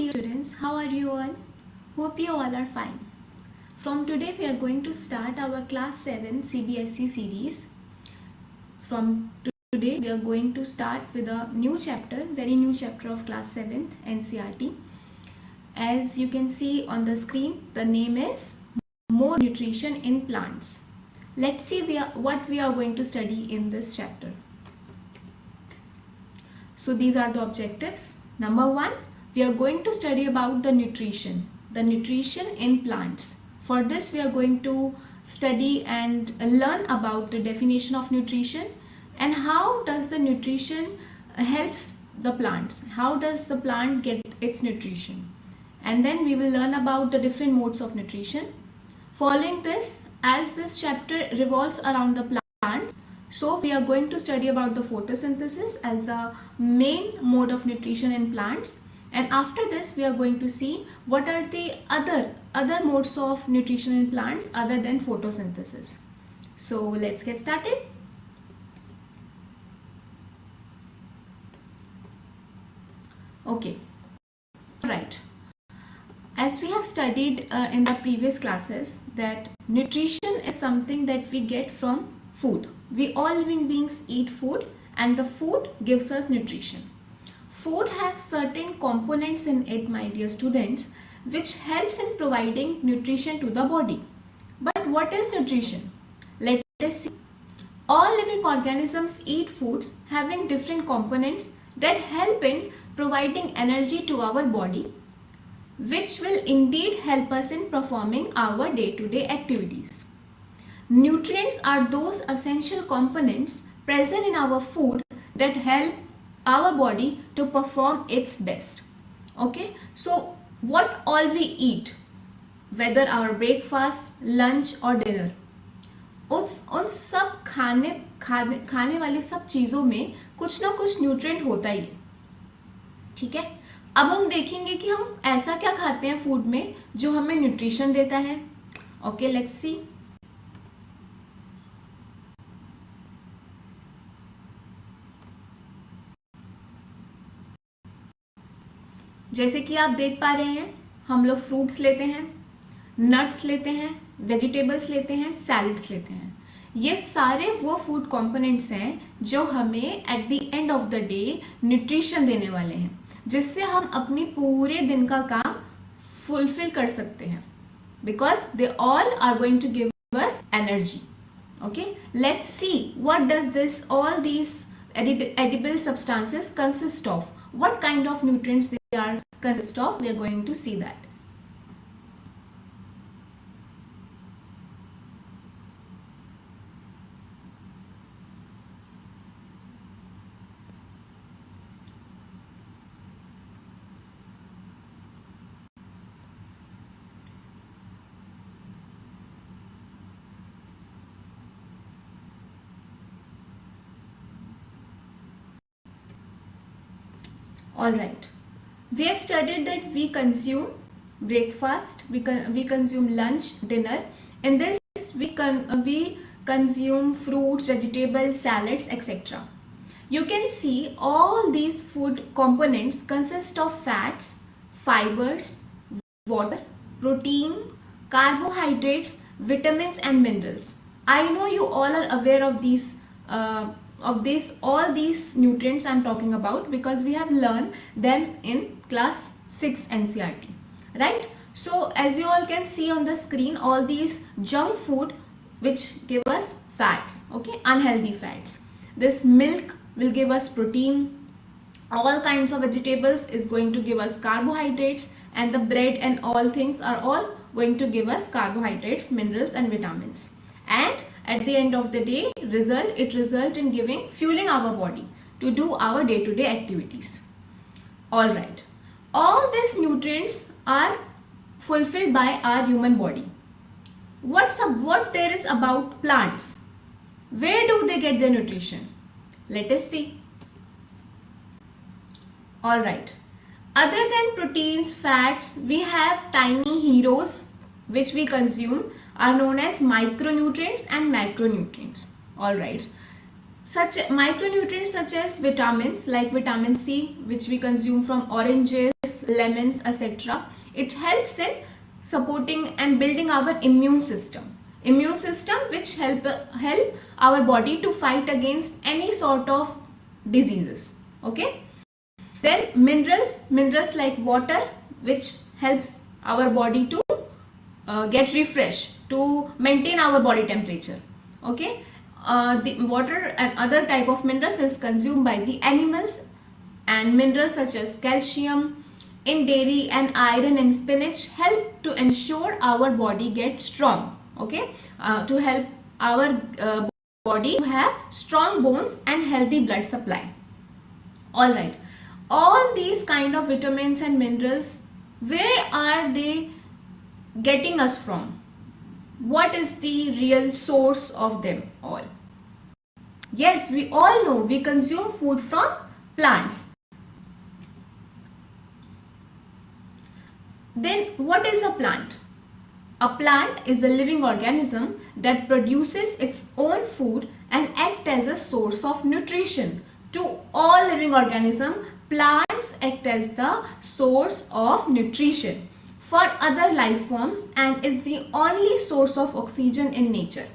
dear students, how are you all? Hope you all are fine. From today we are going to start our class 7 CBSE series. From today we are going to start with a new chapter, very new chapter of class 7 NCERT. As you can see on the screen, the name is More Nutrition in Plants. Let's see what we are going to study in this chapter. So these are the objectives. Number 1, we are going to study about the nutrition in plants. For this we are going to study and learn about the definition of nutrition and how does the nutrition helps the plants. How does the plant get its nutrition? And then we will learn about the different modes of nutrition. Following this, as this chapter revolves around the plants, so we are going to study about the photosynthesis as the main mode of nutrition in plants. And after this, we are going to see what are the other modes of nutrition in plants other than photosynthesis. So let's get started. Okay, right. As we have studied in the previous classes that nutrition is something that we get from food. We all living beings eat food and the food gives us nutrition. Food has certain components in it, my dear students, which helps in providing nutrition to the body. But what is nutrition? Let us see. All living organisms eat foods having different components that help in providing energy to our body, which will indeed help us in performing our day-to-day activities. Nutrients are those essential components present in our food that help our body to perform its best. Okay, so what all we eat, whether our breakfast, lunch or dinner, उन सब खाने वाली सब चीज़ों में कुछ ना कुछ न्यूट्रिएंट होता ही है. ठीक है, अब हम देखेंगे कि हम ऐसा क्या खाते हैं फूड में जो हमें न्यूट्रिशन देता है. ओके, लेट्स सी. जैसे कि आप देख पा रहे हैं, हम लोग फ्रूट्स लेते हैं, नट्स लेते हैं, वेजिटेबल्स लेते हैं, सैलड्स लेते हैं. ये सारे वो फूड कंपोनेंट्स हैं जो हमें at the end of the day nutrition देने वाले हैं, जिससे हम अपनी पूरे दिन का काम फुलफिल कर सकते हैं, because they all are going to give us energy. Okay, let's see what does this all these edible substances consist of. What kind of nutrients they are consist of? We are going to see that. All right, we have studied that we consume breakfast, we consume lunch, dinner. In this we consume fruits, vegetables, salads, etc. You can see all these food components consist of fats, fibers, water, protein, carbohydrates, vitamins and minerals. I know you all are aware of these all these nutrients I'm talking about, because we have learned them in class 6 NCERT, right? So as you all can see on the screen, all these junk food which give us fats, okay, unhealthy fats. This milk will give us protein, all kinds of vegetables is going to give us carbohydrates, and the bread and all things are all going to give us carbohydrates, minerals and vitamins. And at the end of the day, it result in fueling our body to do our day-to-day activities. All right, all these nutrients are fulfilled by our human body. What there is about plants? Where do they get their nutrition? Let us see. All right, other than proteins, fats, we have tiny heroes which we consume, are known as micronutrients and macronutrients. All right, such micronutrients such as vitamins like vitamin C, which we consume from oranges, lemons, etc. It helps in supporting and building our immune system. Immune system which help our body to fight against any sort of diseases. Okay. Then minerals like water, which helps our body to get refreshed, to maintain our body temperature. Okay. The water and other type of minerals is consumed by the animals, and minerals such as calcium in dairy and iron in spinach help to ensure our body gets strong. Okay. To help our body to have strong bones and healthy blood supply. All right. All these kind of vitamins and minerals, where are they getting us from? What is the real source of them all? Yes, we all know we consume food from plants. Then what is a plant? A plant is a living organism that produces its own food and acts as a source of nutrition. To all living organisms, plants act as the source of nutrition for other life forms and is the only source of oxygen in nature.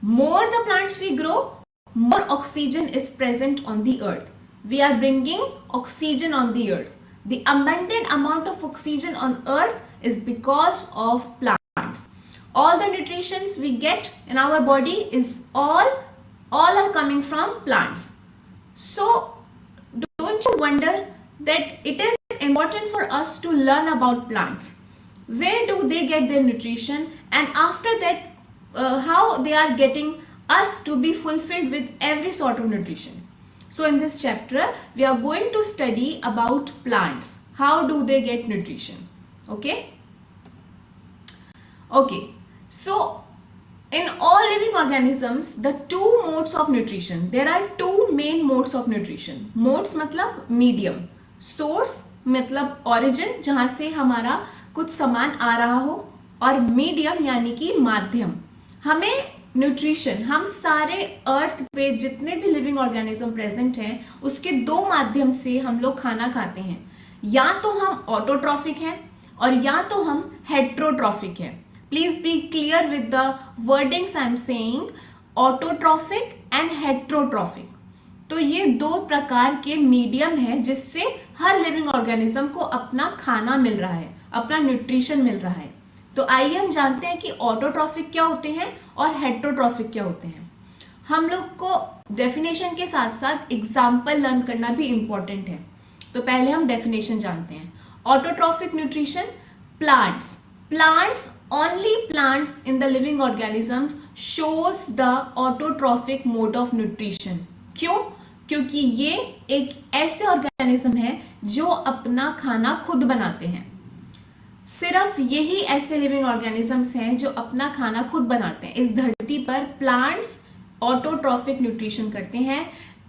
More the plants we grow, more oxygen is present on the earth. We are bringing oxygen on the earth. The abundant amount of oxygen on earth is because of plants. All the nutritions we get in our body is all are coming from plants. So don't you wonder that it is important for us to learn about plants. Where do they get their nutrition, and after that how they are getting us to be fulfilled with every sort of nutrition. So in this chapter we are going to study about plants. How do they get nutrition? Okay. So in all living organisms, the two modes of nutrition, there are two main modes of nutrition. Modes मतलब medium, source मतलब origin जहाँ से हमारा कुछ सामान आ रहा हो, और मीडियम यानी कि माध्यम. हमें न्यूट्रिशन, हम सारे अर्थ पे जितने भी लिविंग ऑर्गेनिज्म प्रेजेंट हैं उसके दो माध्यम से हम लोग खाना खाते हैं. या तो हम ऑटोट्रॉफिक हैं और या तो हम हेट्रोट्रॉफिक हैं. Please be clear with the wordings I am saying, autotrophic and heterotrophic. तो ये दो प्रकार के मीडियम है जिससे हर लिविंग ऑर्गेनिज्म को अपना खाना मिल रहा है, अपना न्यूट्रिशन मिल रहा है. तो आइए हम जानते हैं कि ऑटोट्रॉफिक क्या होते हैं और हेट्रोट्रॉफिक क्या होते हैं. हम लोग को डेफिनेशन के साथ साथ एग्जाम्पल लर्न करना भी इंपॉर्टेंट है. तो पहले हम डेफिनेशन जानते हैं. Autotrophic nutrition, plants only plants in the living organisms shows the autotrophic mode of nutrition. क्यों? क्योंकि ये एक ऐसे ऑर्गेनिज्म है जो अपना खाना खुद बनाते हैं. सिर्फ यही ऐसे लिविंग ऑर्गेनिजम्स हैं जो अपना खाना खुद बनाते हैं. इस धरती पर प्लांट्स ऑटोट्रॉफिक न्यूट्रिशन करते हैं.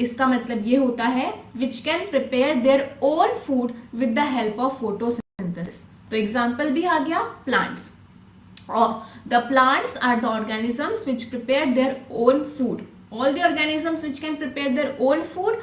इसका मतलब ये होता है which can prepare their own food with the help of photosynthesis. तो एग्जाम्पल भी आ गया plants. The plants are the organisms which prepare their own food. All the organisms which can prepare their own food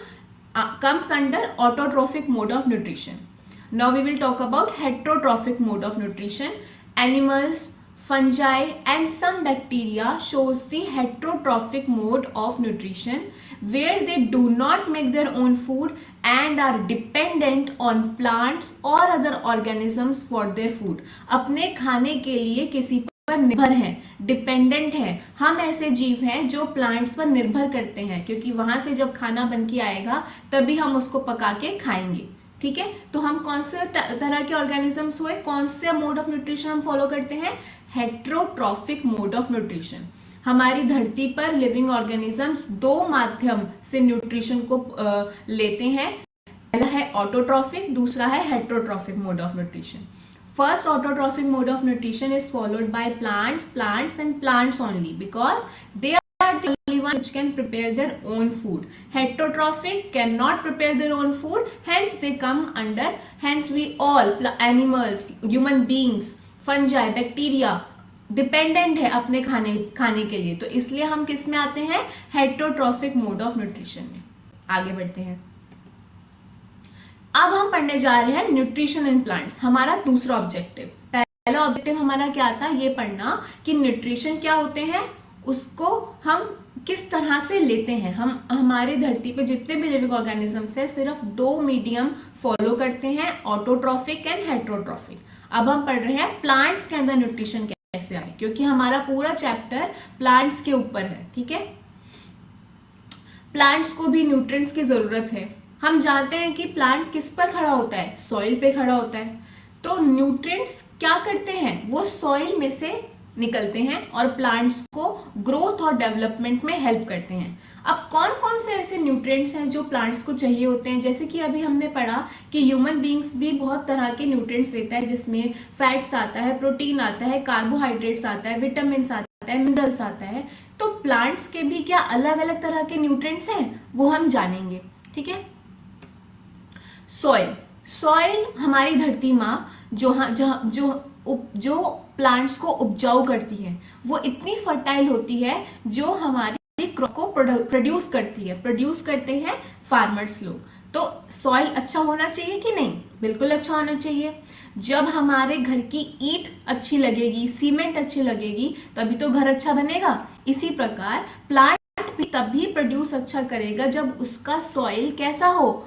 comes under autotrophic mode of nutrition. Now we will talk about heterotrophic mode of nutrition. Animals, fungi and some bacteria shows the heterotrophic mode of nutrition where they do not make their own food and are dependent on plants or other organisms for their food. अपने खाने के लिए किसी पर निर्भर हैं, dependent हैं. हम ऐसे जीव हैं जो प्लांट्स पर निर्भर करते हैं क्योंकि वहां से जब खाना बन के आएगा तभी हम उसको पका के खाएंगे. ठीक है. तो हम कौन से तरह के ऑर्गेनिजम्स हुए, कौन से मोड ऑफ न्यूट्रिशन हम फॉलो करते हैं? Heterotrophic mode of nutrition. हमारी धरती पर लिविंग ऑर्गेनिजम्स दो माध्यम से न्यूट्रिशन को लेते हैं. पहला है ऑटोट्रॉफिक, दूसरा है heterotrophic mode of nutrition. First autotrophic mode of nutrition is followed by plants and plants only because they are the only one which can prepare their own food. Heterotrophic cannot prepare their own food, hence they come under, hence we all, animals, human beings, fungi, bacteria, dependent है अपने खाने के लिए. तो इसलिए हम किस में आते हैं? हेट्रोट्रॉफिक मोड ऑफ न्यूट्रिशन में. आगे बढ़ते हैं. अब हम पढ़ने जा रहे हैं न्यूट्रिशन इन प्लांट्स, हमारा दूसरा ऑब्जेक्टिव। पहला ऑब्जेक्टिव हमारा क्या था, ये पढ़ना कि न्यूट्रिशन क्या होते हैं, उसको हम किस तरह से लेते हैं। हम हमारी धरती पे जितने भी लिविंग ऑर्गेनिजम्स है सिर्फ दो मीडियम फॉलो करते हैं, ऑटोट्रॉफिक एंड हेट्रोट्रॉफिक। अब हम पढ़ रहे हैं प्लांट्स के अंदर न्यूट्रिशन कैसे आए, क्योंकि हमारा पूरा चैप्टर प्लांट्स के ऊपर है, ठीक है। प्लांट्स को भी न्यूट्रिएंट्स की जरूरत है। हम जानते हैं कि प्लांट किस पर खड़ा होता है, सॉइल पे खड़ा होता है। तो न्यूट्रिएंट्स क्या करते हैं, वो सॉइल में से निकलते हैं और प्लांट्स को ग्रोथ और डेवलपमेंट में हेल्प करते हैं। अब कौन कौन से ऐसे न्यूट्रिएंट्स हैं जो प्लांट्स को चाहिए होते हैं, जैसे कि अभी हमने पढ़ा कि ह्यूमन बींग्स भी बहुत तरह के न्यूट्रिएंट्स लेता है, जिसमें फैट्स आता है, प्रोटीन आता है, कार्बोहाइड्रेट्स आता है, विटामिन आता है, मिनरल्स आता है। तो प्लांट्स के भी क्या अलग अलग तरह के न्यूट्रिएंट्स हैं, वो हम जानेंगे, ठीक है। सॉइल हमारी धरती माँ जो प्लांट्स को उपजाऊ करती है, वो इतनी फर्टाइल होती है जो हमारी क्रॉप को प्रोड्यूस करते हैं फार्मर्स लोग। तो सॉइल अच्छा होना चाहिए कि नहीं, बिल्कुल अच्छा होना चाहिए। जब हमारे घर की ईंट अच्छी लगेगी, सीमेंट अच्छी लगेगी, तभी तो घर अच्छा बनेगा। इसी प्रकार प्लांट भी तभी प्रोड्यूस अच्छा करेगा जब उसका सॉइल कैसा हो,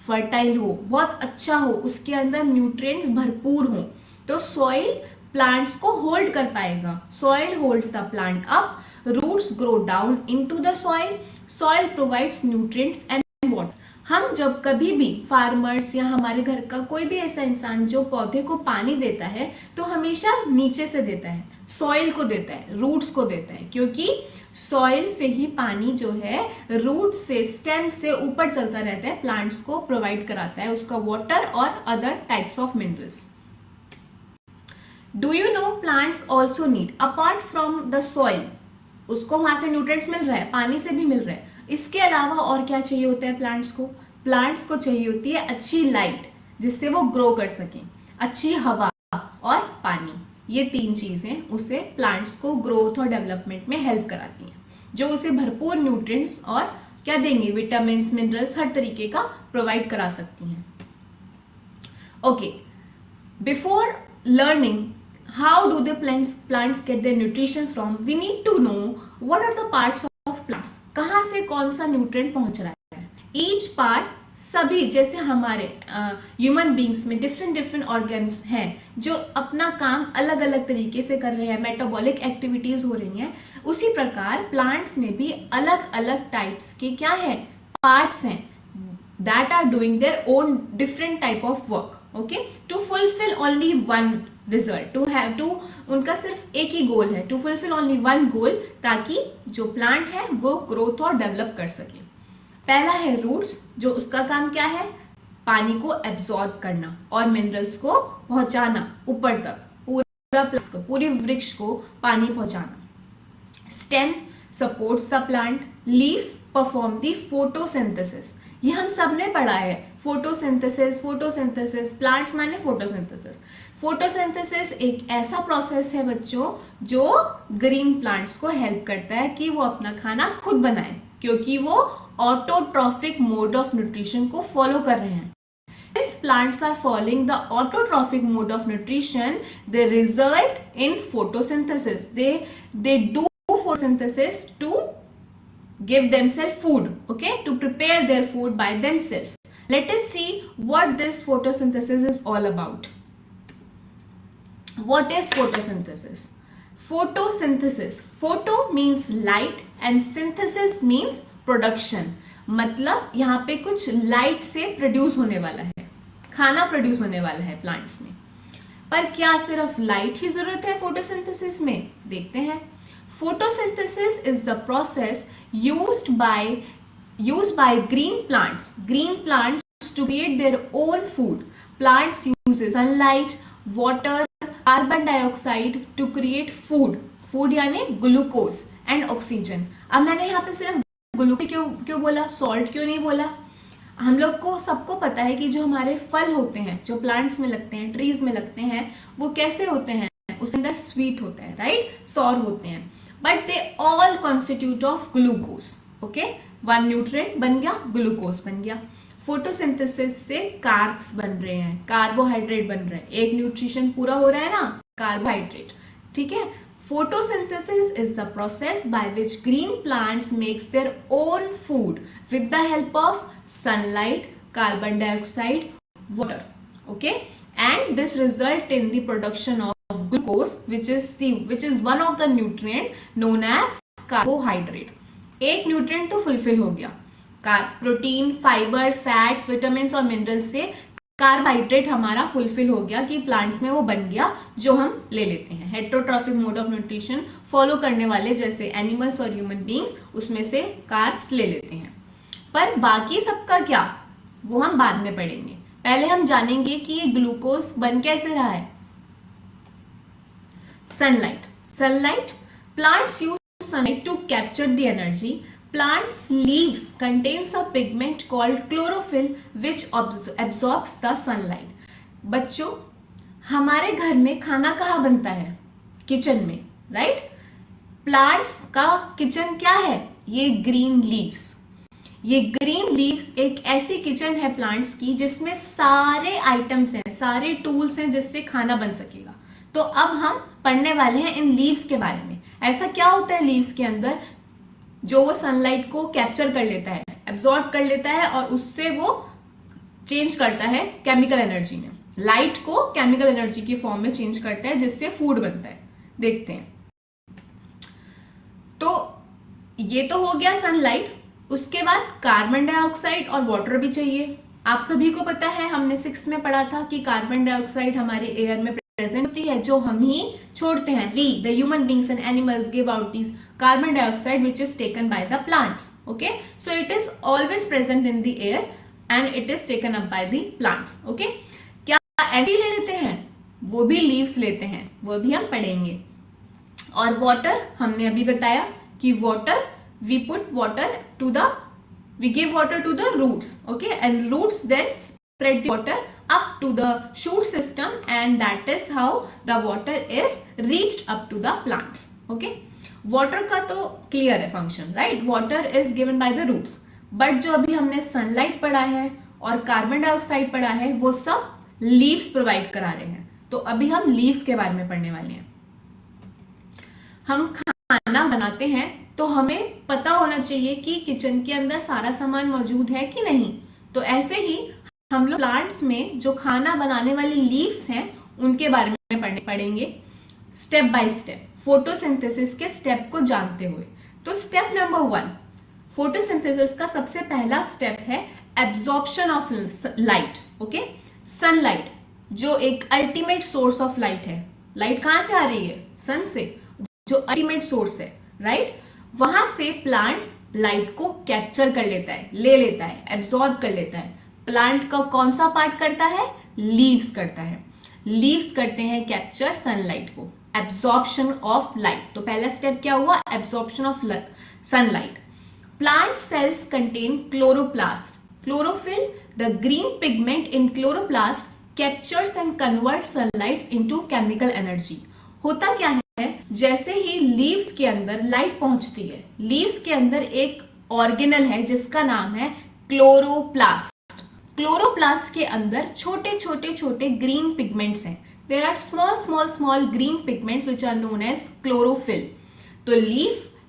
फर्टाइल हो, बहुत अच्छा हो, उसके अंदर न्यूट्रिएंट्स भरपूर हो। तो सॉइल प्लांट्स को होल्ड कर पाएगा। Soil holds the plant up, roots grow down into the soil provides nutrients and water. हम जब कभी भी फार्मर्स या हमारे घर का कोई भी ऐसा इंसान जो पौधे को पानी देता है तो हमेशा नीचे से देता है, सॉइल को देता है, रूट्स को देता है, क्योंकि सॉइल से ही पानी जो है रूट से, स्टेम से ऊपर चलता रहता है, प्लांट्स को प्रोवाइड कराता है उसका वाटर और other types of minerals. Do you know plants also need apart from the soil, उसको वहां से न्यूट्रिएंट्स मिल रहा है, पानी से भी मिल रहा है, इसके अलावा और क्या चाहिए होता है प्लांट्स को? प्लांट्स को चाहिए होती है अच्छी लाइट जिससे वो ग्रो कर सकें, अच्छी हवा और पानी। ये तीन चीजें उसे प्लांट्स को ग्रोथ और डेवलपमेंट में हेल्प कराती हैं, जो उसे भरपूर न्यूट्रिएंट्स और क्या देंगे, विटामिन्स, मिनरल्स, हर तरीके का प्रोवाइड करा सकती हैं। Okay, before learning how do the plants get their nutrition from, we need to know what are the parts of plants, कहाँ से कौन सा न्यूट्रिएंट पहुंच रहा है। each part, सभी जैसे हमारे ह्यूमन बींग्स में डिफरेंट ऑर्गन्स हैं जो अपना काम अलग अलग तरीके से कर रहे हैं, मेटाबॉलिक एक्टिविटीज हो रही हैं, उसी प्रकार प्लांट्स में भी अलग अलग टाइप्स के क्या है, पार्ट्स हैं that are doing their own different type of work, okay, to fulfill only one result, उनका सिर्फ एक ही गोल है, to fulfill only one goal, ताकि जो प्लांट है वो ग्रोथ और डेवलप कर सके। पहला है रूट्स, जो उसका काम क्या है, पानी को एब्जॉर्ब करना और मिनरल्स को पहुंचाना ऊपर तक, पूरा प्लस को, पूरी वृक्ष को पानी पहुंचाना। Stem supports the plant, leaves perform the photosynthesis, ये हम सब ने पढ़ा है, फोटोसिंथेसिस, प्लांट्स माने फोटोसिंथेसिस। फोटोसिंथेसिस एक ऐसा प्रोसेस है बच्चों जो ग्रीन प्लांट्स को हेल्प करता है कि वो अपना खाना खुद बनाए, क्योंकि वो ऑटोट्रॉफिक मोड ऑफ न्यूट्रिशन को फॉलो कर रहे हैं। Since plants are following the autotrophic mode of nutrition, they result in photosynthesis. They do photosynthesis to give themselves food, okay, to prepare their food by themselves. Let us see what this photosynthesis is all about. What is photosynthesis? Photo means light and synthesis means production. मतलब यहाँ पे कुछ light से produce होने वाला है, खाना produce होने वाला है प्लांट्स में। पर क्या सिर्फ लाइट ही जरूरत है फोटोसिंथेसिस में? देखते हैं। Photosynthesis is the process used by green plants to create their own food. Plants use sunlight, water, carbon dioxide to create food यानी ग्लूकोज एंड ऑक्सीजन। अब मैंने यहाँ पे सिर्फ ग्लूकोज क्यों बोला, सॉल्ट क्यों नहीं बोला? हम लोग को सबको पता है कि जो हमारे फल होते हैं, जो प्लांट्स में लगते हैं, ट्रीज में लगते हैं, वो कैसे होते हैं, उसके अंदर स्वीट होता है, राइट, सॉर होते हैं, but they all constitute of glucose, okay, one nutrient बन गया, ग्लूकोज बन गया। फोटोसिंथेसिस से कार्ब्स बन रहे हैं, कार्बोहाइड्रेट बन रहे हैं, एक न्यूट्रिशन पूरा हो रहा है ना, कार्बोहाइड्रेट, ठीक है। Photosynthesis is the process by which green plants makes their own food with the help of sunlight, carbon dioxide, water, okay, and this result in the production of glucose, which is one of the nutrient known as carbohydrate. एक nutrient तो fulfil हो गया, protein, fibre, fats, vitamin और mineral से carbohydrate हमारा fulfil हो गया कि प्लांट्स में वो बन गया जो हम ले लेते हैं। Heterotrophic mode of nutrition follow करने वाले जैसे एनिमल्स और ह्यूमन बींग्स उसमें से कार्ब्स ले लेते हैं। पर बाकी सबका क्या, वो हम बाद में पढ़ेंगे। पहले हम जानेंगे कि ये ग्लूकोज बन कैसे रहा है। Sunlight plants use sunlight to capture the energy. Plants' leaves contains a pigment called chlorophyll which absorbs the sunlight. बच्चों, हमारे घर में खाना कहाँ बनता है? किचन में, राइट? प्लांट्स का किचन क्या है? ये ग्रीन लीव्स। ये ग्रीन लीव्स एक ऐसी किचन है प्लांट्स की जिसमें सारे आइटम्स हैं, सारे टूल्स हैं जिससे खाना बन सकेगा। तो अब हम पढ़ने वाले हैं इन लीव्स के बारे में। ऐसा क्या होता है लीव्स के अंदर जो वो सनलाइट को कैप्चर कर लेता है, एब्जॉर्ब कर लेता है और उससे वो चेंज करता है केमिकल एनर्जी में, लाइट को केमिकल एनर्जी की फॉर्म में चेंज करता है जिससे फूड बनता है। देखते हैं, तो ये तो हो गया सनलाइट। उसके बाद कार्बन डाइऑक्साइड और वाटर भी चाहिए। आप सभी को पता है, हमने 6th में पढ़ा था कि कार्बन डाइऑक्साइड हमारे एयर में प्रेजेंट होती है जो हम ही छोड़ते हैं। We the human beings and animals give out this carbon dioxide which is taken by the plants, okay, so it is always present in the air and it is taken up by the plants, okay। क्या ऐसे ही ले लेते हैं? वो भी leaves लेते हैं, वो भी हम पढ़ेंगे। और water हमने अभी बताया कि water we give water to the roots, okay, and roots then spread the water up to the shoot system and that is how the water is reached up to the plants, okay। Water का तो clear है function, right? Water is given by the roots. But जो अभी हमने sunlight पढ़ा है और carbon dioxide पढ़ा है वो सब लीव्स प्रोवाइड करा रहे हैं। तो अभी हम लीव्स के बारे में पढ़ने वाले हैं। हम खाना बनाते हैं तो हमें पता होना चाहिए कि किचन के अंदर सारा सामान मौजूद है कि नहीं। तो ऐसे ही हम लोग प्लांट्स में जो खाना बनाने वाली लीव्स हैं उनके बारे में पढ़ेंगे स्टेप बाय स्टेप, फोटोसिंथेसिस के स्टेप को जानते हुए। तो स्टेप नंबर 1, फोटोसिंथेसिस का सबसे पहला स्टेप है absorption of light, okay. Sunlight जो एक अल्टीमेट सोर्स ऑफ लाइट है। लाइट कहां से आ रही है? सन से, जो अल्टीमेट सोर्स है, राइट? वहां से प्लांट लाइट को कैप्चर कर लेता है, ले लेता है, एब्जॉर्ब कर लेता है। प्लांट का कौन सा पार्ट करता है? लीव्स करता है। लीव्स करते हैं कैप्चर सनलाइट को, एब्जॉर्प्शन ऑफ लाइट। तो पहला स्टेप क्या हुआ? Absorption of sunlight. Plant cells contain chloroplast, chlorophyll, the green pigment in chloroplast captures and convert sunlight into chemical energy. होता क्या है, जैसे ही लीव्स के अंदर लाइट पहुंचती है, लीव्स के अंदर एक ऑर्गेनल है जिसका नाम है क्लोरोप्लास्ट। क्लोरोप्लास्ट के अंदर छोटे छोटे छोटे ग्रीन पिगमेंट्स हैं। There are small green pigments which are known as chlorophyll. तो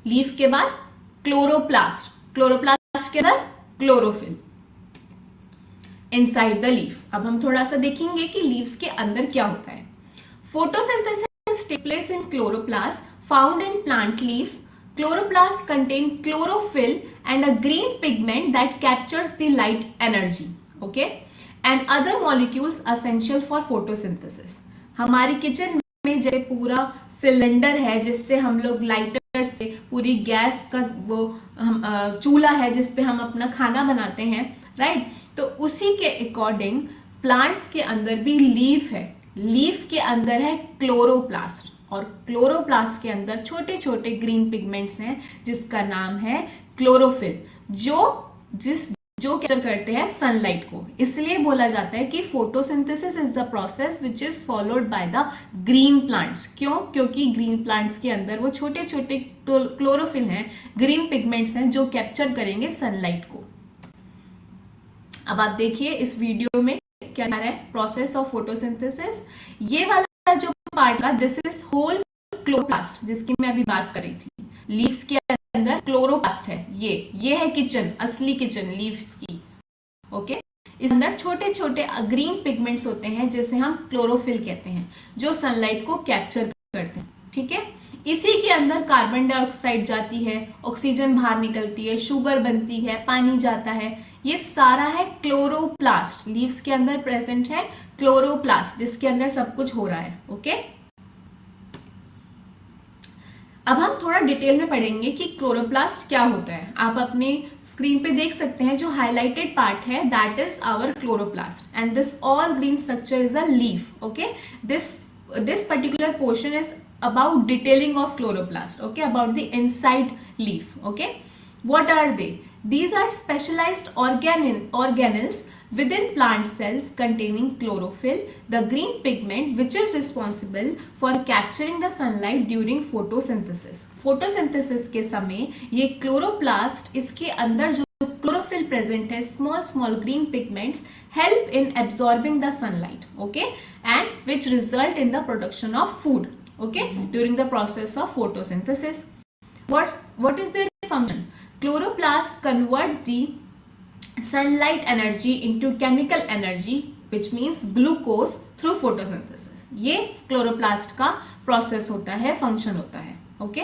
लीफ के बाद क्लोरोप्लास्ट, क्लोरोप्लास्ट के अंदर क्लोरोफिल इनसाइड द लीफ। अब हम थोड़ा सा देखेंगे कि लीव्स के अंदर क्या होता है। Photosynthesis takes place in chloroplast found in plant leaves. Chloroplasts contain chlorophyll and a green pigment that captures the light energy, okay, and other molecules essential for photosynthesis. हमारी किचन में जैसे पूरा सिलेंडर है जिससे हम लोग लाइटर से पूरी गैस का वो चूल्हा है जिसपे हम अपना खाना बनाते हैं, राइट? तो उसी के अकॉर्डिंग प्लांट्स के अंदर भी लीफ है। लीफ के अंदर है क्लोरोप्लास्ट और क्लोरोप्लास्ट के अंदर छोटे छोटे ग्रीन पिगमेंट्स हैं जिसका नाम है क्लोरोफिल, जो कैप्चर करते हैं सनलाइट को। इसलिए बोला जाता है कि photosynthesis is the process which is followed by the green plants. क्यों? क्योंकि ग्रीन प्लांट्स के अंदर वो छोटे छोटे क्लोरोफिल हैं, ग्रीन पिगमेंट्स हैं जो कैप्चर करेंगे सनलाइट को। अब आप देखिए इस वीडियो में क्या है, प्रोसेस ऑफ फोटोसिंथेसिस। ये वाला जो पार्ट का, दिस इज होल क्लोरोप्लास्ट जिसकी मैं अभी बात कर रही थी। लीव्स के अंदर क्लोरोप्लास्ट है, ये है किचन, असली किचन लीव्स की। ओके, इस अंदर छोटे छोटे ग्रीन पिगमेंट्स होते हैं जिसे हम क्लोरोफिल कहते हैं, जो सनलाइट को कैप्चर करते हैं। ठीक है, इसी के अंदर कार्बन डाइऑक्साइड जाती है, ऑक्सीजन बाहर निकलती है, शुगर बनती है, पानी जाता है। ये सारा है क्लोरोप्लास्ट। लीव्स के अंदर प्रेजेंट है क्लोरोप्लास्ट जिसके अंदर सब कुछ हो रहा है। ओके, अब हम थोड़ा डिटेल में पढ़ेंगे कि क्लोरोप्लास्ट क्या होता है। आप अपने स्क्रीन पे देख सकते हैं जो हाईलाइटेड पार्ट है, that is our chloroplast and this all green structure is a leaf. Okay, this particular portion is about detailing of chloroplast, okay, about the inside leaf. Okay, what are they? These are specialized organelles within plant cells containing chlorophyll, the green pigment which is responsible for capturing the sunlight during photosynthesis. photosynthesis के समय ये chloroplast, इसके अंदर जो chlorophyll present है, small green pigments help in absorbing the sunlight, okay, and which result in the production of food, okay, during the process of photosynthesis. What is their function? Chloroplast convert the sunlight energy into chemical energy which means glucose through photosynthesis. ये chloroplast का process होता है, function होता है। Okay,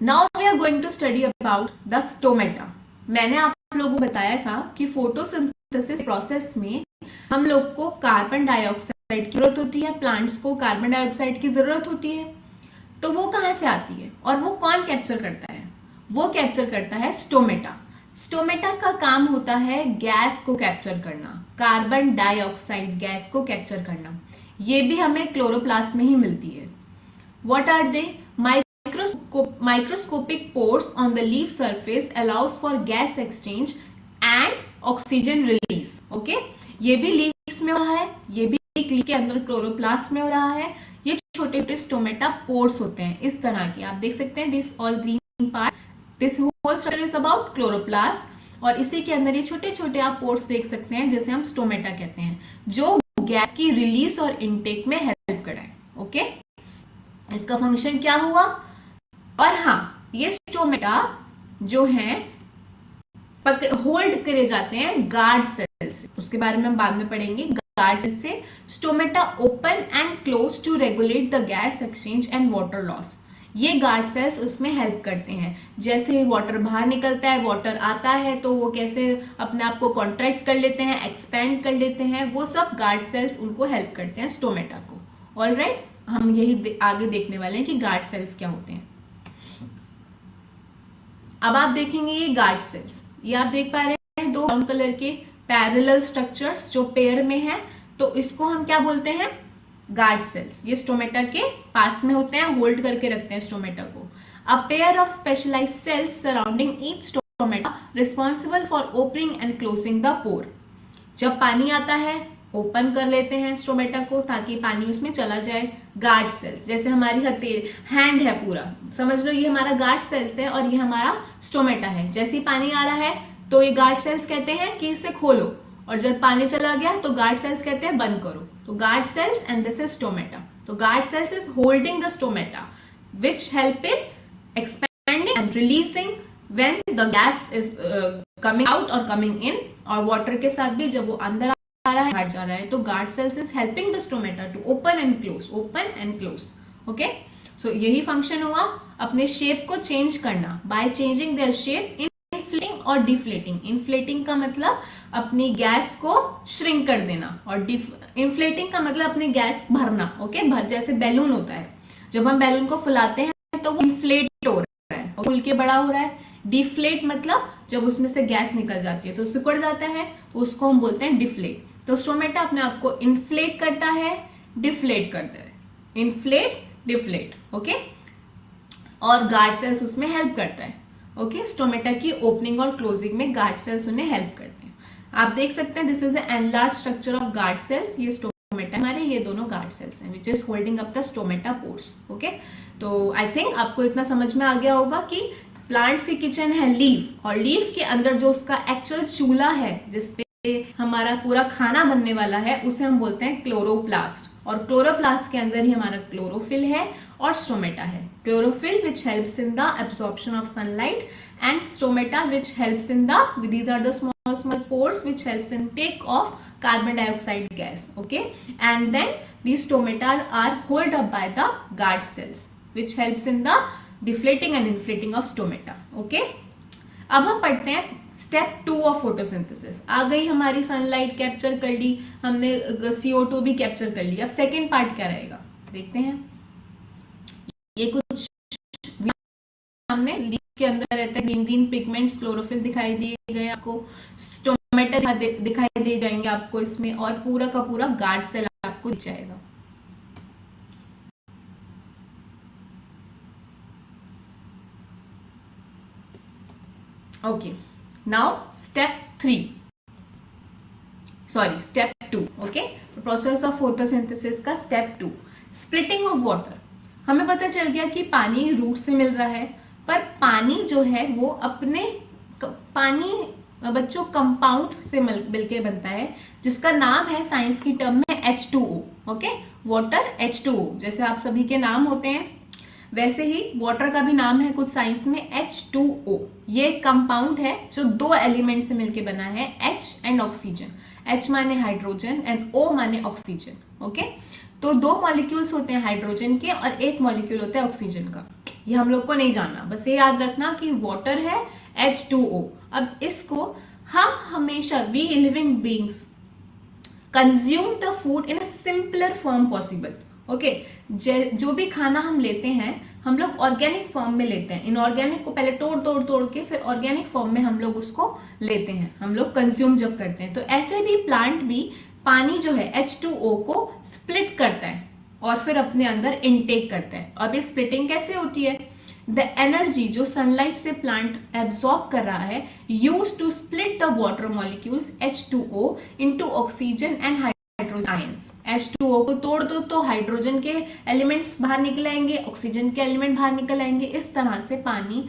now we are going to study about the stomata. मैंने आप लोगों को बताया था कि फोटोसिंथेसिस प्रोसेस में हम लोग को कार्बन डाइऑक्साइड की जरूरत होती है, प्लांट्स को कार्बन डाइऑक्साइड की जरूरत होती है। तो वो कहाँ से आती है और वो कौन कैप्चर करता है? वो कैप्चर करता है स्टोमेटा। स्टोमेटा का काम होता है गैस को कैप्चर करना, कार्बन डाइऑक्साइड गैस को कैप्चर करना। ये भी हमें क्लोरोप्लास्ट में ही मिलती है। What are they? Microscopic pores on the leaf surface allows for gas exchange and oxygen release. Okay, ये भी लीव्स में हो रहा है, ये भी लीफ के अंदर क्लोरोप्लास्ट में हो रहा है। ये छोटे छोटे स्टोमेटा पोर्स होते हैं इस तरह के, आप देख सकते हैं। This all green part, this whole structure is about chloroplast, और इसी के अंदर ये छोटे छोटे आप पोर्स देख सकते हैं जैसे हम स्टोमेटा कहते हैं, जो गैस की रिलीज और इनटेक में हेल्प करता है। ओके, इसका फंक्शन क्या हुआ? और हाँ, ये स्टोमेटा जो है होल्ड करे जाते हैं गार्ड सेल से, उसके बारे में हम बाद में पढ़ेंगे। गार्ड सेल से stomata open and close to regulate the gas exchange and water loss. ये गार्ड सेल्स उसमें हेल्प करते हैं। जैसे वाटर बाहर निकलता है, वाटर आता है, तो वो कैसे अपने आप को कॉन्ट्रैक्ट कर लेते हैं, एक्सपेंड कर लेते हैं, वो सब गार्ड सेल्स उनको हेल्प करते हैं स्टोमेटा को। ऑलराइट, हम यही आगे देखने वाले हैं कि गार्ड सेल्स क्या होते हैं। अब आप देखेंगे ये गार्ड सेल्स, ये आप देख पा रहे हैं दो ब्राउन कलर के पैरेलल स्ट्रक्चर्स जो पेयर में है, तो इसको हम क्या बोलते हैं? Guard cells. ये स्टोमेटा के पास में होते हैं, होल्ड करके रखते हैं स्टोमेटा को। A pair of specialised cells surrounding each stomata responsible for opening and closing the pore. जब पानी आता है ओपन कर लेते हैं स्टोमेटा को ताकि पानी उसमें चला जाए। गार्ड सेल्स, जैसे हमारी हैंड है पूरा, समझ लो ये हमारा गार्ड सेल्स है और ये हमारा स्टोमेटा है। जैसे ही पानी आ रहा है तो ये गार्ड सेल्स कहते हैं कि इसे खोलो, और जब पानी चला गया तो गार्ड सेल्स कहते हैं बंद करो। तो guard cells and this is stomata. तो guard cells is holding the stomata which help in expanding and releasing when the gas is coming out और कमिंग इन, और वाटर के साथ भी जब वो अंदर आ रहा है बाहर जा रहा है, तो guard cells is helping the stomata to open and close. Okay, so यही फंक्शन हुआ, अपने शेप को चेंज करना by changing their shape, inflating और डिफ्लेटिंग। इन्फ्लेटिंग का मतलब अपनी गैस को श्रिंक कर देना, और इन्फ्लेटिंग का मतलब अपनी गैस भरना। ओके, जैसे बैलून होता है, जब हम बैलून को फुलाते हैं तो वो इन्फ्लेट हो रहा है और खुल के बड़ा हो रहा है। डिफ्लेट मतलब जब उसमें से गैस निकल जाती है तो सिकुड़ जाता है, तो उसको हम बोलते हैं डिफ्लेट। तो स्टोमेटा अपने आप को इन्फ्लेट करता है, डिफ्लेट करता है, इन्फ्लेट डिफ्लेट। ओके, और गार्ड सेल्स उसमें हेल्प करता है। ओके, स्टोमेटा की ओपनिंग और क्लोजिंग में गार्ड सेल्स उन्हें हेल्प करते हैं। आप देख सकते हैं this is enlarge structure of guard cells. ये स्टोमेटा हमारे, ये दोनों गार्ड सेल्स हैं which is holding up the stomata pores. Okay, तो आई थिंक आपको इतना समझ में आ गया होगा कि प्लांट्स की किचन है लीफ, और लीफ के अंदर जो उसका एक्चुअल चूल्हा है जिसपे हमारा पूरा खाना बनने वाला है उसे हम बोलते हैं क्लोरोप्लास्ट, और क्लोरोप्लास्ट के अंदर ही हमारा क्लोरोफिल है और स्टोमेटा है। Chlorophyll which helps in the absorption of sunlight and stomata which helps in the, these are the small pores which helps in take of carbon dioxide gas, okay, and then these stomata are held up by the guard cells which helps in the deflating and inflating of stomata, okay। अब हम पढ़ते हैं step 2 of photosynthesis. आ गई हमारी sunlight capture कर ली हमने, CO2 भी capture कर ली। अब सेकेंड पार्ट क्या रहेगा देखते हैं। ये कुछ हमने लीफ के अंदर रहता है, ग्रीन ग्रीन पिगमेंट्स, क्लोरोफिल दिखाई दिए गए आपको, स्टोमेटा दिखाई दे जाएंगे आपको इसमें, और पूरा का पूरा गार्ड सेल आपको दिख जाएगा। Okay, now step 2, okay, process of photosynthesis का स्टेप 2, स्प्लिटिंग ऑफ वाटर। हमें पता चल गया कि पानी रूट से मिल रहा है, पर पानी जो है वो अपने पानी बच्चों कंपाउंड से मिलके बनता है जिसका नाम है साइंस की टर्म में H2O, ओके, वाटर H2O। जैसे आप सभी के नाम होते हैं वैसे ही वाटर का भी नाम है कुछ साइंस में H2O। ये कंपाउंड है जो 2 एलिमेंट से मिलके बना है, H एंड ऑक्सीजन। H माने हाइड्रोजन एंड O माने ऑक्सीजन, ओके। तो 2 मॉलिक्यूल्स होते हैं हाइड्रोजन के और 1 मॉलिक्यूल होता है ऑक्सीजन का। ये हम लोग को नहीं जानना, बस ये याद रखना कि वाटर है H2O। अब इसको हम हमेशा, we living beings consume the food in a simpler form possible, okay. जो भी खाना हम लेते हैं हम लोग ऑर्गेनिक फॉर्म में लेते हैं, इनऑर्गेनिक को पहले तोड़ के फिर ऑर्गेनिक फॉर्म में हम लोग उसको लेते हैं, हम लोग कंज्यूम जब करते हैं। तो ऐसे भी प्लांट भी पानी जो है H2O को स्प्लिट करता है और फिर अपने अंदर इनटेक करता है। अब ये स्प्लिटिंग कैसे होती है? द एनर्जी जो सनलाइट से प्लांट एब्सॉर्ब कर रहा है use to split the water molecules H2O into oxygen and hydrogen ions. H2O को तोड़ दो तो हाइड्रोजन के एलिमेंट्स बाहर निकल आएंगे, ऑक्सीजन के एलिमेंट बाहर निकल आएंगे। इस तरह से पानी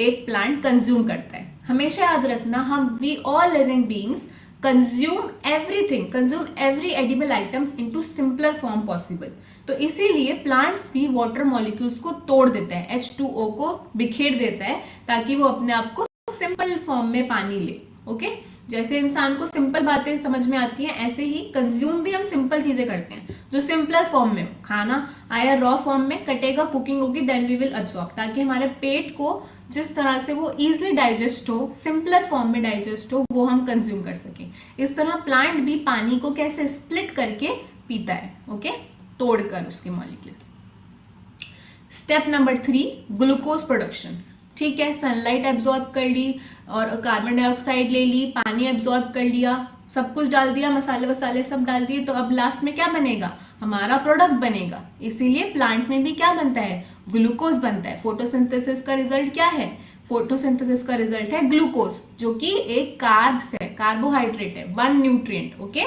एक प्लांट कंज्यूम करता है। हमेशा याद रखना, हम we all living beings consume every edible items into simpler form possible। तो इसीलिए प्लांट्स भी वाटर मॉलिक्यूल्स को तोड़ देता है, H2O को बिखेर देता है ताकि वो अपने आप को सिंपल फॉर्म में पानी ले, ओके। जैसे इंसान को सिंपल बातें समझ में आती हैं, ऐसे ही कंज्यूम भी हम सिंपल चीजें करते हैं जो सिंपलर फॉर्म में हो। खाना आया रॉ फॉर्म में, कटेगा, कुकिंग होगी, देन वी विल अब्सॉर्ब, ताकि हमारे पेट को जिस तरह से वो इजीली डाइजेस्ट हो, सिंपलर फॉर्म में डाइजेस्ट हो, वो हम कंज्यूम कर सकें। इस तरह प्लांट भी पानी को कैसे स्प्लिट करके पीता है, ओके, तोड़कर उसके molecule. Step number 3, glucose production. ठीक है, सनलाइट एब्जॉर्ब कर ली और कार्बन डाइऑक्साइड ले ली, पानी एब्जॉर्ब कर लिया, सब कुछ डाल दिया, मसाले वसाले सब डाल दिए, तो अब लास्ट में क्या बनेगा? हमारा प्रोडक्ट बनेगा। इसीलिए प्लांट में भी क्या बनता है? ग्लूकोज बनता है। फोटोसिंथेसिस का रिजल्ट क्या है? फोटोसिंथेसिस का रिजल्ट है ग्लूकोज, जो कि एक कार्ब्स है, कार्बोहाइड्रेट है, one nutrient, okay.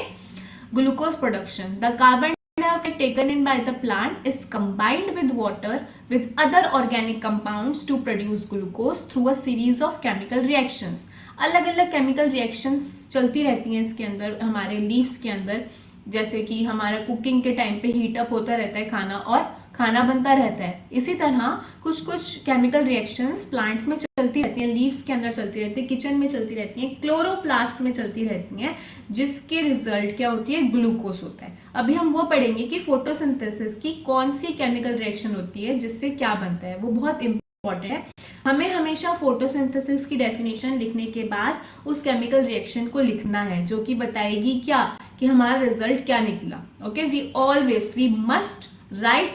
Glucose production, the carbon dioxide taken in by the plant is combined with water with other organic compounds to produce glucose through a series of chemical reactions। अलग अलग chemical reactions चलती रहती हैं इसके अंदर, हमारे leaves के अंदर। जैसे कि हमारा कुकिंग के टाइम पे हीट अप होता रहता है खाना और खाना बनता रहता है। इसी तरह कुछ कुछ केमिकल रिएक्शंस प्लांट्स में चलती रहती हैं, लीव्स के अंदर चलती रहती है, किचन में चलती रहती हैं, क्लोरोप्लास्ट में चलती रहती हैं, जिसके रिजल्ट क्या होती है? ग्लूकोज होता है। अभी हम वो पढ़ेंगे कि फोटोसिंथेसिस की कौन सी केमिकल रिएक्शन होती है जिससे क्या बनता है, वो बहुत इंपॉर्टेंट है। हमें हमेशा फोटोसिंथेसिस की डेफिनेशन लिखने के बाद उस केमिकल रिएक्शन को लिखना है, जो कि बताएगी क्या कि हमारा रिजल्ट क्या निकला, okay. We must write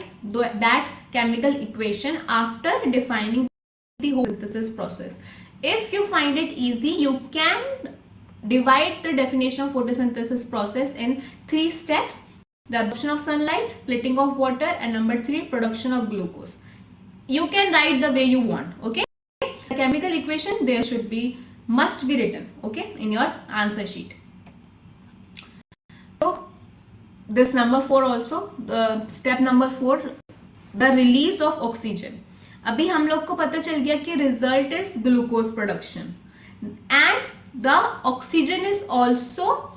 that chemical equation after defining the whole synthesis process. If you find it easy, you can divide the definition of photosynthesis process in 3 steps: the absorption of sunlight, splitting of water, and number 3, production of glucose. You can write the way you want, okay. The chemical equation there must be written, okay, in your answer sheet. This number 4 also, step number 4, the release of oxygen. अभी हम लोग को पता चल गया कि result is glucose production and the oxygen is also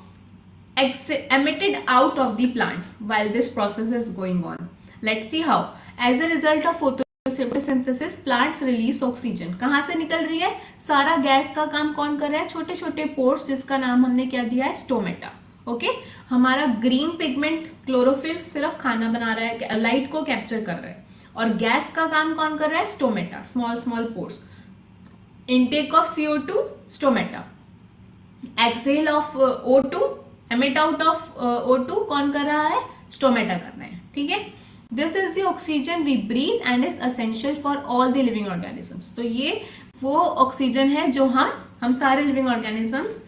emitted out of the plants while this process is going on. Let's see how. As a result of photosynthesis, plants release oxygen. कहाँ से निकल रही है? सारा gas का काम कौन कर रहा है? छोटे छोटे पोर्स, जिसका नाम हमने क्या दिया है? स्टोमेटा. ओके, हमारा ग्रीन पिगमेंट क्लोरोफिल सिर्फ खाना बना रहा है, लाइट को कैप्चर कर रहा है, और गैस का काम कौन कर रहा है? Stomata, small small pores. Intake of CO2 stomata, excel of O2, emit out of O2 कौन कर रहा है? स्टोमेटा कर रहे हैं. ठीक है, this is the oxygen we breathe and is essential for all the living organisms. तो ये वो ऑक्सीजन है जो हम सारे लिविंग ऑर्गेनिजम्स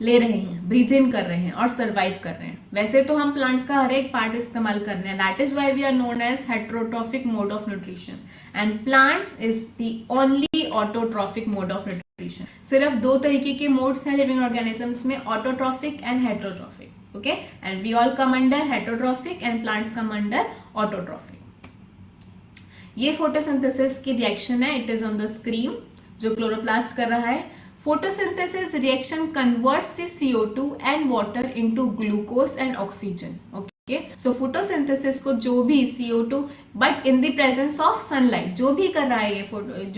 ले रहे हैं, ब्रीथ इन कर रहे हैं और सर्वाइव कर रहे हैं. वैसे तो हम प्लांट्स का हर एक पार्ट इस्तेमाल कर रहे हैं. That is why we are known as heterotrophic mode of nutrition and plants is the only autotrophic mode of nutrition. सिर्फ दो तरीके के मोड्स हैं लिविंग ऑर्गेनिजम्स में, autotrophic and heterotrophic. Okay, and we all come under heterotrophic and plants come under autotrophic. ये photosynthesis की reaction है. It is on the screen जो क्लोरोप्लास्ट कर रहा है. Photosynthesis reaction converts the CO2 and water into glucose and oxygen. Okay, so photosynthesis को जो भी CO2 but in the presence of sunlight, जो भी कर रहा है ये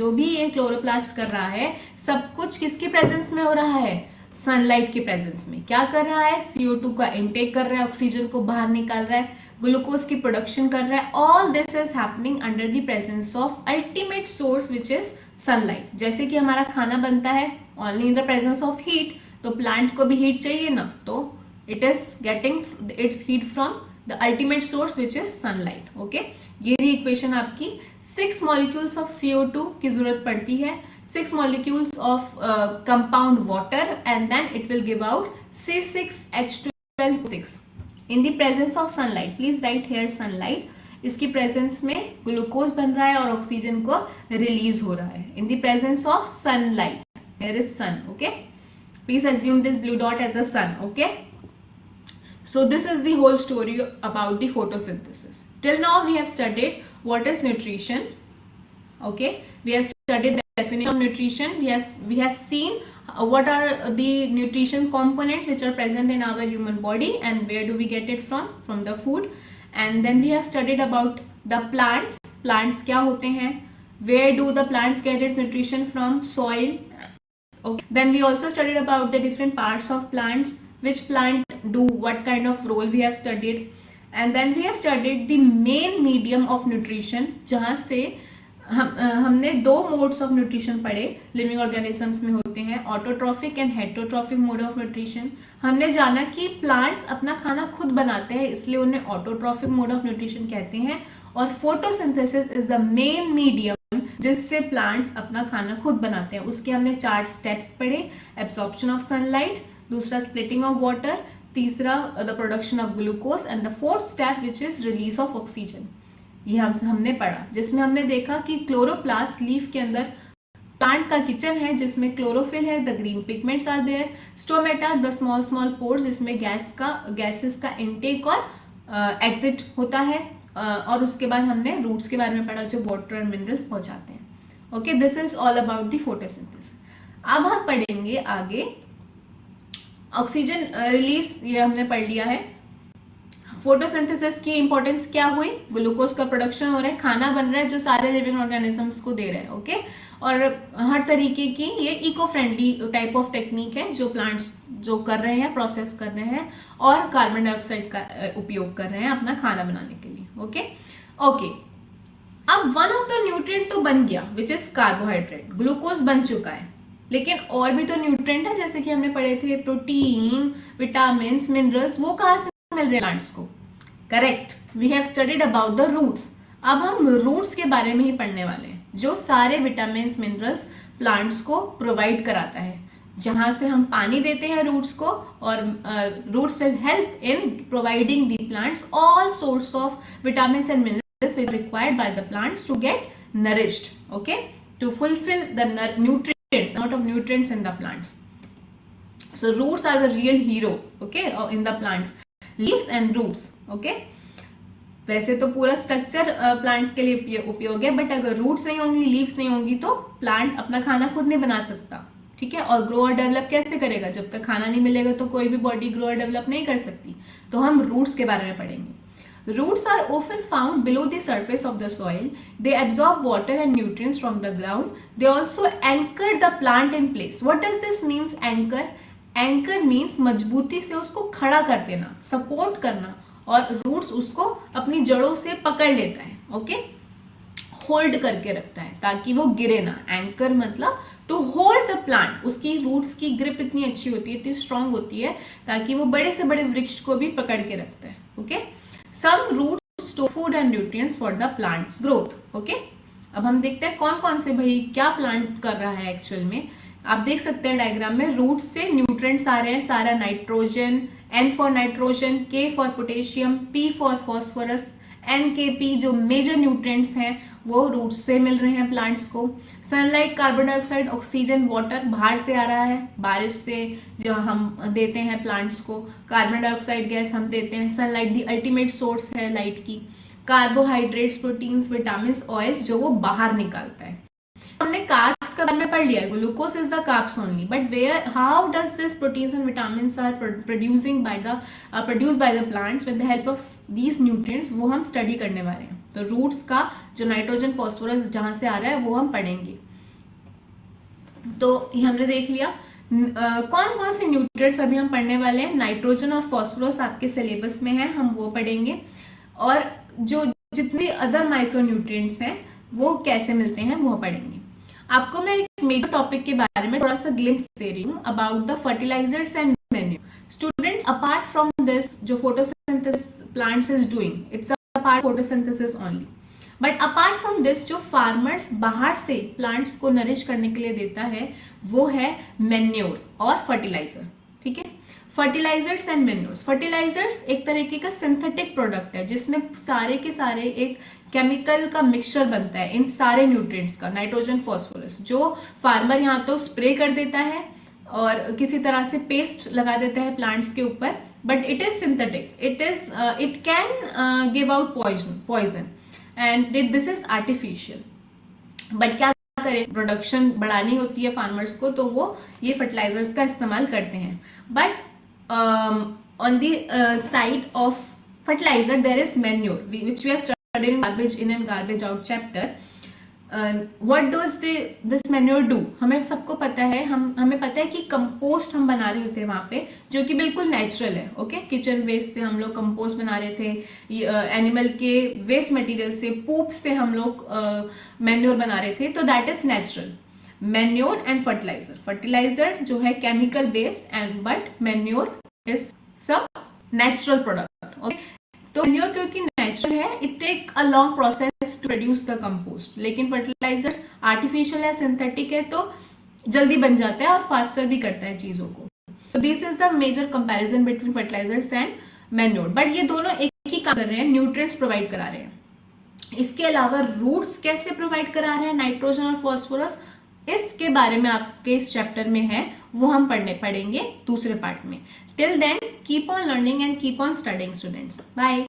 जो भी ये क्लोरोप्लास्ट कर रहा है, सब कुछ किसके प्रेजेंस में हो रहा है? सनलाइट के प्रेजेंस में. क्या कर रहा है? CO2 का इनटेक कर रहा है, ऑक्सीजन को बाहर निकाल रहा है, ग्लूकोज की प्रोडक्शन कर रहा है. All this is happening under the presence of ultimate source which is sunlight. जैसे कि हमारा खाना बनता है only in the presence of heat, तो प्लांट को भी हीट चाहिए ना, तो it is getting it's heat from the ultimate source which is sunlight. Okay, ये रही इक्वेशन आपकी. 6 मॉलिक्यूल्स ऑफ CO2 की जरूरत पड़ती है, 6 molecules of compound water, and then it will give out C6H12O6 in the presence of sunlight. Please write here sunlight. इसकी presence में glucose बन रहा है और ऑक्सीजन को रिलीज हो रहा है. In the presence of sunlight, there is sun. Okay, please assume this blue dot as a sun. Okay, so this is the whole story about the photosynthesis. Till now we have studied what is nutrition. Okay, we have studied the definition of nutrition. We have seen what are the nutrition components which are present in our human body and where do we get it from the food. And then we have studied about the plants. Plants क्या होते हैं? Where do the plants get its nutrition from? Soil. Okay. Then we also studied about the different parts of plants. Which plant do what kind of role we have studied. And then we have studied the main medium of nutrition, जहाँ से हमने 2 modes of nutrition पढ़े living organisms में होते हैं, autotrophic and heterotrophic mode of nutrition. हमने जाना कि प्लांट्स अपना खाना खुद बनाते हैं, इसलिए उन्हें ऑटोट्रॉफिक मोड ऑफ न्यूट्रिशन कहते हैं. और photosynthesis is the main medium जिससे प्लांट्स अपना खाना खुद बनाते हैं. उसके हमने 4 स्टेप्स पढ़े. एब्जॉर्प्शन ऑफ सनलाइट, दूसरा स्प्लिटिंग ऑफ वाटर, तीसरा the production of glucose, and the 4th step which is release of oxygen. ये हमने पढ़ा, जिसमें हमने देखा कि क्लोरोप्लास्ट लीफ के अंदर प्लांट का किचन है, जिसमें क्लोरोफिल है, the green pigments are there, stomata the small small pores जिसमें गैसेस का इनटेक और एग्जिट होता है, और उसके बाद हमने रूट्स के बारे में पढ़ा जो वाटर एंड मिनरल्स पहुंचाते हैं. Okay, this is all about the photosynthesis. अब हम पढ़ेंगे आगे ऑक्सीजन रिलीज, ये हमने पढ़ लिया है. फोटोसिंथेसिस की इंपॉर्टेंस क्या हुई? ग्लूकोज का प्रोडक्शन हो रहा है, खाना बन रहा है जो सारे लिविंग ऑर्गेनिजम्स को दे रहे हैं. ओके, और हर तरीके की ये eco friendly type of technique है जो प्लांट्स जो कर रहे हैं, प्रोसेस कर रहे हैं और कार्बन डाइऑक्साइड का उपयोग कर रहे हैं अपना खाना बनाने के लिए. ओके ओके, अब वन ऑफ द न्यूट्रिएंट तो बन गया विच इज कार्बोहाइड्रेट, ग्लूकोज बन चुका है, लेकिन और भी तो न्यूट्रिएंट है जैसे कि हमने पढ़े थे प्रोटीन, विटामिन, मिनरल्स, वो कहाँ से मिल रहे हैं प्लांट्स को? Correct, we have studied about the roots. अब हम रूट्स के बारे में ही पढ़ने वाले हैं, जो सारे विटामिन मिनरल्स प्लांट्स को प्रोवाइड कराता है, जहां से हम पानी देते हैं रूट्स को, और roots will help in providing the plants all source of vitamin and minerals which required by the plants to get nourished. Okay, to fulfil the nutrients, amount of nutrients in the plants. So roots are the real hero, okay, in the plants. Leaves and roots, okay. वैसे तो पूरा structure plants के लिए उपयोग है, but अगर roots नहीं होंगी, लीव्स नहीं होंगी तो प्लांट अपना खाना खुद नहीं बना सकता, ठीक है। और ग्रो और डेवलप कैसे करेगा, जब तक खाना नहीं मिलेगा तो कोई भी बॉडी ग्रो और डेवलप नहीं कर सकती। तो हम रूट्स के बारे में पढ़ेंगे। Roots are often found below the surface of the soil. They absorb water and nutrients from the ground. They also anchor the plant in place. What does this means anchor? Anchor means मजबूती से उसको खड़ा कर देना, support करना, और roots उसको अपनी जड़ों से पकड़ लेता है, ओके, होल्ड करके रखता है ताकि वो गिरे ना। एंकर मतलब टू होल्ड द प्लांट, उसकी रूट्स की ग्रिप इतनी अच्छी होती है, इतनी स्ट्रांग होती है ताकि वो बड़े से बड़े वृक्ष को भी पकड़ के रखता है, okay. Some roots store food and nutrients for the plant's growth. Okay? अब हम देखते हैं कौन कौन से भाई क्या प्लांट कर रहा है एक्चुअल में। आप देख सकते हैं डायग्राम में, रूट्स से न्यूट्रिएंट्स आ रहे हैं सारा, nitrogen, N for nitrogen, K for potassium, P for phosphorus, NKP जो मेजर न्यूट्रिएंट्स हैं वो रूट्स से मिल रहे हैं प्लांट्स को। Sunlight, carbon dioxide, oxygen, water बाहर से आ रहा है, बारिश से जो हम देते हैं प्लांट्स को, कार्बन डाइऑक्साइड गैस हम देते हैं। सनलाइट दी अल्टीमेट सोर्स है लाइट की। कार्बोहाइड्रेट्स, प्रोटीन्स, विटामिन्स, ऑयल्स जो वो बाहर निकालता है। हमने कार्ब्स का बारे में पढ़ लिया है, glucose is the carbs only, but where how does this proteins and vitamins are produced by the plants with the help of these nutrients, वो हम स्टडी करने वाले हैं। तो रूट्स का जो नाइट्रोजन फॉस्फोरस जहां से आ रहा है वो हम पढ़ेंगे। तो ये हमने देख लिया कौन कौन से न्यूट्रिएंट्स अभी हम पढ़ने वाले हैं। नाइट्रोजन और फॉस्फोरस आपके सिलेबस में है, हम वो पढ़ेंगे, और जो जितने अदर माइक्रो न्यूट्रिएंट्स हैं वो कैसे मिलते हैं वो पढ़ेंगे। आपको मैं एक मेजर टॉपिक के बारे में थोड़ा सा ग्लिम्स दे रही हूँ, about the fertilisers and manure. Students, apart from this जो photosynthesis plants is doing, it's a part photosynthesis only, but apart from this जो फार्मर्स बाहर से प्लांट्स को नरिश करने के लिए देता है वो है मैन्योर और फर्टिलाइजर, ठीक है। Fertilisers and manures. फर्टिलाइजर्स एक तरीके का सिंथेटिक प्रोडक्ट है जिसमें सारे के सारे एक केमिकल का मिक्सचर बनता है इन सारे न्यूट्रिएंट्स का, नाइट्रोजन, फॉस्फोरस, जो फार्मर यहाँ तो स्प्रे कर देता है और किसी तरह से पेस्ट लगा देता है प्लांट्स के ऊपर, but it is synthetic, it can give out poison and this is artificial. But क्या करें, प्रोडक्शन बढ़ानी होती है फार्मर्स को, तो वो ये फर्टिलाइजर्स का इस्तेमाल करते हैं। But on the side of fertilizer there is manure, which we have studied in garbage in and garbage out chapter. What does this manure do? हमें सबको पता है, हमें पता है कि कंपोस्ट हम बना रहे होते हैं वहाँ पे, जो कि बिल्कुल नेचुरल है, ओके। किचन वेस्ट से हम लोग कंपोस्ट बना रहे थे, एनिमल के वेस्ट मटेरियल से, पूप से हम लोग मैन्योर बना रहे थे, तो that is natural. Manure and fertiliser, fertiliser जो है chemical based and but manure is सब नेचुरल प्रोडक्ट, ओके। तो मैन्योर क्योंकि नेचुरल है, it take a long process to produce the compost, लेकिन फर्टिलाइजर्स आर्टिफिशियल है, सिंथेटिक है, तो जल्दी बन जाता है और फास्टर भी करता है चीजों को। तो this is the major comparison between fertilisers and manure. But ये दोनों एक ही काम कर रहे हैं, न्यूट्रिएंट्स प्रोवाइड करा रहे हैं। इसके अलावा रूट्स कैसे प्रोवाइड करा रहे हैं नाइट्रोजन और फॉस्फोरस, इसके बारे में आपके इस चैप्टर में है, वो हम पढ़ेंगे दूसरे पार्ट में। Till then keep on learning and keep on studying students. Bye.